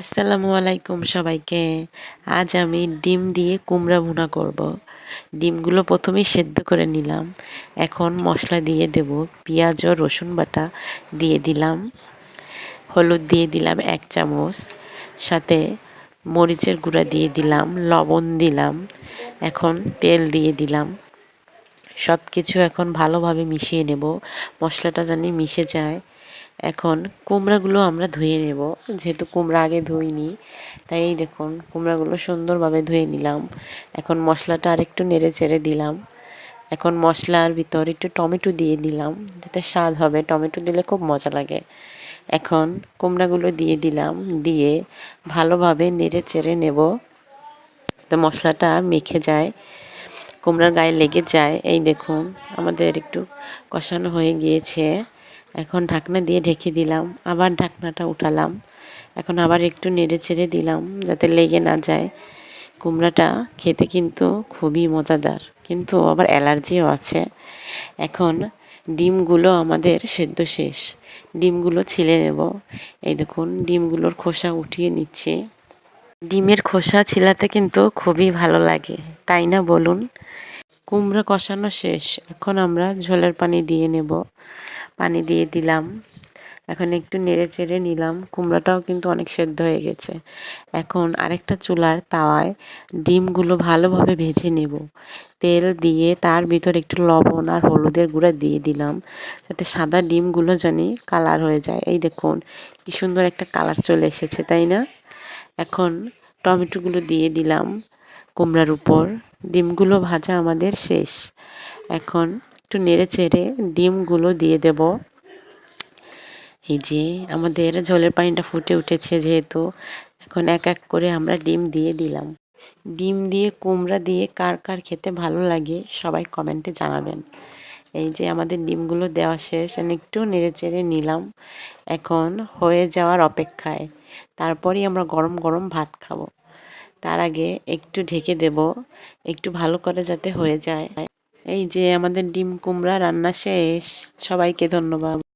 আসসালামু আলাইকুম সবাইকে। আজ আমি ডিম দিয়ে কুমড়া ভুনা করব। ডিমগুলো প্রথমেই সেদ্ধ করে নিলাম। এখন মশলা দিয়ে দেব। পেঁয়াজ ও রসুন বাটা দিয়ে দিলাম, হলুদ দিয়ে দিলাম 1 চামচ, সাথে মরিচের গুঁড়া দিয়ে দিলাম, লবণ দিলাম, এখন তেল দিয়ে দিলাম। সব কিছু এখন ভালোভাবে মিশিয়ে নেব, মশলাটা জানি মিশে যায়। এখন কুমড়াগুলো আমরা ধুয়ে নেব, যেহেতু কুমড়া আগে ধুইনি, তাই এই দেখুন কুমড়াগুলো সুন্দরভাবে ধুয়ে নিলাম। এখন মশলাটা আরেকটু নেড়ে চেড়ে দিলাম। এখন মশলার ভিতর একটু টমেটো দিয়ে দিলাম, যাতে স্বাদ হবে, টমেটো দিলে খুব মজা লাগে। এখন কুমড়াগুলো দিয়ে দিলাম, দিয়ে ভালোভাবে নেড়ে চেড়ে নেব, তো মশলাটা মেখে যায়, কুমড়ার গায়ে লেগে যায়। এই দেখুন আমাদের একটু কষানো হয়ে গিয়েছে। এখন ঢাকনা দিয়ে ঢেকে দিলাম, আবার ঢাকনাটা উঠালাম। এখন আবার একটু নেড়ে চেড়ে দিলাম, যাতে লেগে না যায়। কুমড়াটা খেতে কিন্তু খুবই মজাদার, কিন্তু আবার অ্যালার্জিও আছে। এখন ডিমগুলো আমাদের সেদ্ধ শেষ, ডিমগুলো ছিলে নেব। এই দেখুন ডিমগুলোর খোসা উঠিয়ে নিচ্ছি। ডিমের খোসা ছিলাতে কিন্তু খুবই ভালো লাগে, তাই না বলুন? কুমড়া কষানো শেষ, এখন আমরা ঝোলের পানি দিয়ে নেব। পানি দিয়ে দিলাম, এখন একটু নেড়ে চেড়ে নিলাম। কুমড়াটাও কিন্তু অনেক সেদ্ধ হয়ে গেছে। এখন আরেকটা চুলার তাওয়ায় ডিমগুলো ভালোভাবে ভেজে নেব। তেল দিয়ে তার ভিতর একটু লবণ আর হলুদের গুঁড়া দিয়ে দিলাম, যাতে সাদা ডিমগুলো জানি কালার হয়ে যায়। এই দেখুন কি সুন্দর একটা কালার চলে এসেছে, তাই না? এখন টমেটোগুলো দিয়ে দিলাম কুমড়ার উপর। ডিমগুলো ভাজা আমাদের শেষ। এখন একটু নেড়ে চেড়ে ডিমগুলো দিয়ে দেব। এই যে আমাদের ঝোলের পানিটা ফুটে উঠেছে যেহেতু, এখন এক এক করে আমরা ডিম দিয়ে দিলাম। ডিম দিয়ে কুমড়া দিয়ে কার কার খেতে ভালো লাগে সবাই কমেন্টে জানাবেন। এই যে আমাদের ডিমগুলো দেওয়া শেষ, একটু নেড়ে চেড়ে নিলাম। এখন হয়ে যাওয়ার অপেক্ষায়, তারপরেই আমরা গরম গরম ভাত খাবো। তার আগে একটু ঢেকে দেব, একটু ভালো করে যাতে হয়ে যায়। এই যে আমাদের ডিম কুমড়া রান্না শেষ। সবাইকে ধন্যবাদ।